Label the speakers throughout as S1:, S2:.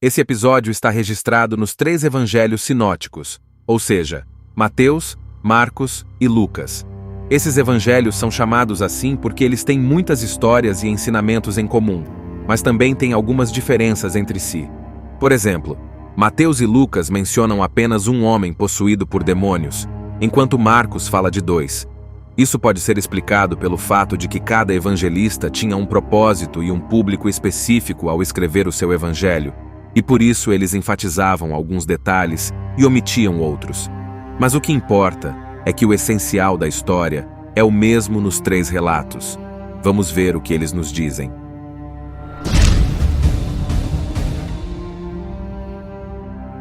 S1: Esse episódio está registrado nos 3 evangelhos sinóticos, ou seja, Mateus, Marcos e Lucas. Esses evangelhos são chamados assim porque eles têm muitas histórias e ensinamentos em comum, mas também têm algumas diferenças entre si. Por exemplo, Mateus e Lucas mencionam apenas um homem possuído por demônios, enquanto Marcos fala de 2. Isso pode ser explicado pelo fato de que cada evangelista tinha um propósito e um público específico ao escrever o seu evangelho, e por isso eles enfatizavam alguns detalhes e omitiam outros. Mas o que importa é que o essencial da história é o mesmo nos 3 relatos. Vamos ver o que eles nos dizem.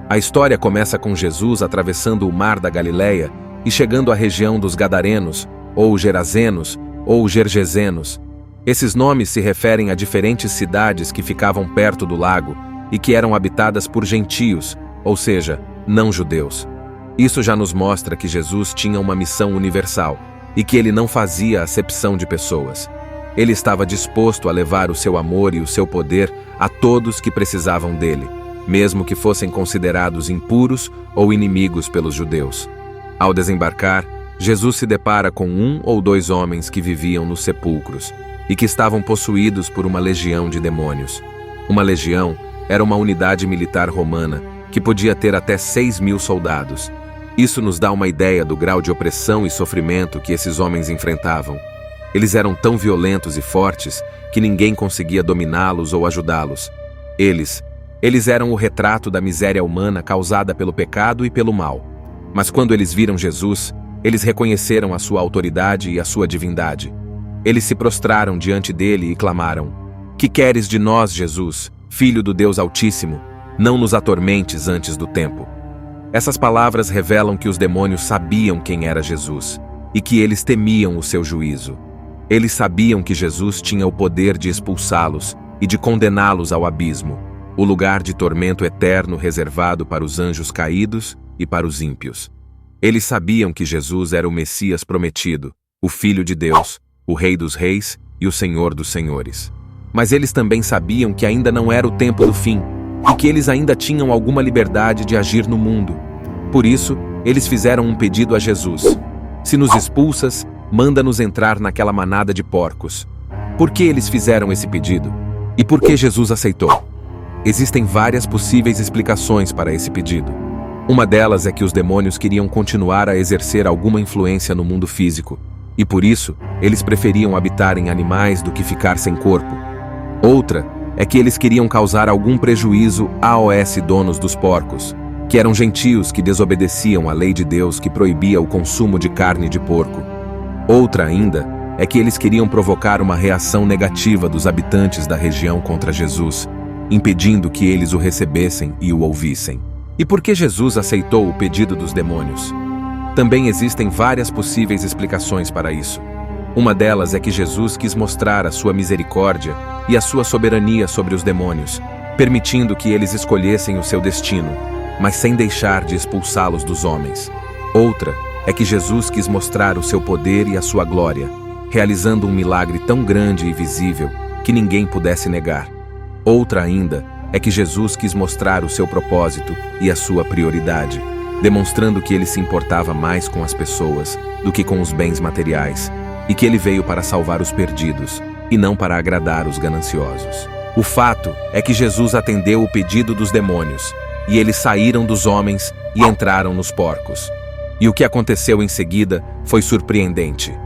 S1: A história começa com Jesus atravessando o mar da Galileia e chegando à região dos Gadarenos, ou Gerazenos, ou Gergesenos. Esses nomes se referem a diferentes cidades que ficavam perto do lago e que eram habitadas por gentios, ou seja, não-judeus. Isso já nos mostra que Jesus tinha uma missão universal e que ele não fazia acepção de pessoas. Ele estava disposto a levar o seu amor e o seu poder a todos que precisavam dele, mesmo que fossem considerados impuros ou inimigos pelos judeus. Ao desembarcar, Jesus se depara com 1 ou 2 homens que viviam nos sepulcros e que estavam possuídos por uma legião de demônios. Uma legião era uma unidade militar romana que podia ter até 6.000 soldados. Isso nos dá uma ideia do grau de opressão e sofrimento que esses homens enfrentavam. Eles eram tão violentos e fortes que ninguém conseguia dominá-los ou ajudá-los. Eles eram o retrato da miséria humana causada pelo pecado e pelo mal. Mas quando eles viram Jesus, eles reconheceram a sua autoridade e a sua divindade. Eles se prostraram diante dele e clamaram: "Que queres de nós, Jesus, Filho do Deus Altíssimo? Não nos atormentes antes do tempo." Essas palavras revelam que os demônios sabiam quem era Jesus e que eles temiam o seu juízo. Eles sabiam que Jesus tinha o poder de expulsá-los e de condená-los ao abismo, o lugar de tormento eterno reservado para os anjos caídos e para os ímpios. Eles sabiam que Jesus era o Messias prometido, o Filho de Deus, o Rei dos Reis e o Senhor dos Senhores. Mas eles também sabiam que ainda não era o tempo do fim e que eles ainda tinham alguma liberdade de agir no mundo. Por isso, eles fizeram um pedido a Jesus: "Se nos expulsas, manda-nos entrar naquela manada de porcos." Por que eles fizeram esse pedido? E por que Jesus aceitou? Existem várias possíveis explicações para esse pedido. Uma delas é que os demônios queriam continuar a exercer alguma influência no mundo físico, e por isso, eles preferiam habitar em animais do que ficar sem corpo. Outra é que eles queriam causar algum prejuízo aos donos dos porcos, que eram gentios que desobedeciam à lei de Deus que proibia o consumo de carne de porco. Outra ainda é que eles queriam provocar uma reação negativa dos habitantes da região contra Jesus, impedindo que eles o recebessem e o ouvissem. E por que Jesus aceitou o pedido dos demônios? Também existem várias possíveis explicações para isso. Uma delas é que Jesus quis mostrar a sua misericórdia e a sua soberania sobre os demônios, permitindo que eles escolhessem o seu destino, mas sem deixar de expulsá-los dos homens. Outra é que Jesus quis mostrar o seu poder e a sua glória, realizando um milagre tão grande e visível que ninguém pudesse negar. Outra ainda é que Jesus quis mostrar o seu propósito e a sua prioridade, demonstrando que ele se importava mais com as pessoas do que com os bens materiais, e que ele veio para salvar os perdidos, e não para agradar os gananciosos. O fato é que Jesus atendeu o pedido dos demônios, e eles saíram dos homens e entraram nos porcos. E o que aconteceu em seguida foi surpreendente.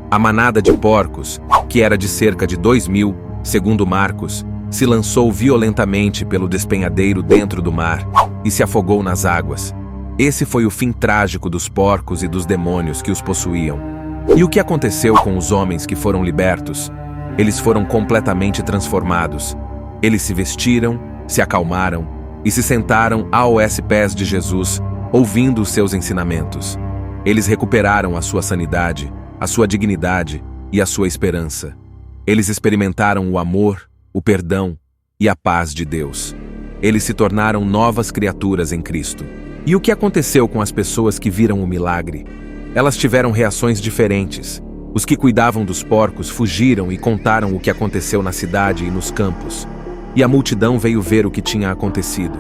S1: A manada de porcos, que era de cerca de 2.000, segundo Marcos, se lançou violentamente pelo despenhadeiro dentro do mar e se afogou nas águas. Esse foi o fim trágico dos porcos e dos demônios que os possuíam. E o que aconteceu com os homens que foram libertos? Eles foram completamente transformados. Eles se vestiram, se acalmaram e se sentaram aos pés de Jesus, ouvindo os seus ensinamentos. Eles recuperaram a sua sanidade, a sua dignidade e a sua esperança. Eles experimentaram o amor, o perdão e a paz de Deus. Eles se tornaram novas criaturas em Cristo. E o que aconteceu com as pessoas que viram o milagre? Elas tiveram reações diferentes. Os que cuidavam dos porcos fugiram e contaram o que aconteceu na cidade e nos campos. E a multidão veio ver o que tinha acontecido.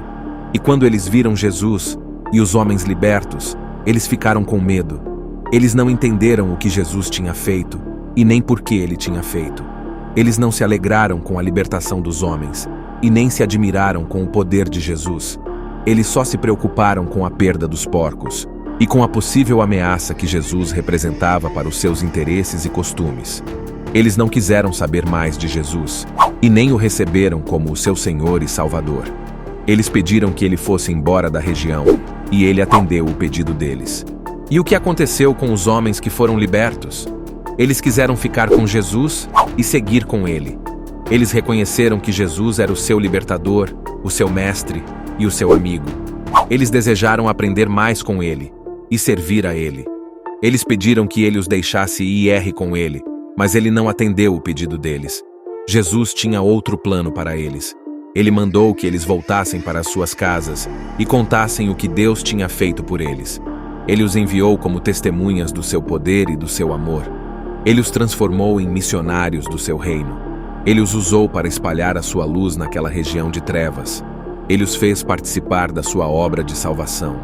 S1: E quando eles viram Jesus e os homens libertos, eles ficaram com medo. Eles não entenderam o que Jesus tinha feito e nem por que ele tinha feito. Eles não se alegraram com a libertação dos homens e nem se admiraram com o poder de Jesus. Eles só se preocuparam com a perda dos porcos e com a possível ameaça que Jesus representava para os seus interesses e costumes. Eles não quiseram saber mais de Jesus e nem o receberam como o seu Senhor e Salvador. Eles pediram que ele fosse embora da região e ele atendeu o pedido deles. E o que aconteceu com os homens que foram libertos? Eles quiseram ficar com Jesus e seguir com ele. Eles reconheceram que Jesus era o seu libertador, o seu mestre e o seu amigo. Eles desejaram aprender mais com ele e servir a ele. Eles pediram que ele os deixasse ir com ele, mas ele não atendeu o pedido deles. Jesus tinha outro plano para eles. Ele mandou que eles voltassem para as suas casas e contassem o que Deus tinha feito por eles. Ele os enviou como testemunhas do seu poder e do seu amor. Ele os transformou em missionários do seu reino. Ele os usou para espalhar a sua luz naquela região de trevas. Ele os fez participar da sua obra de salvação.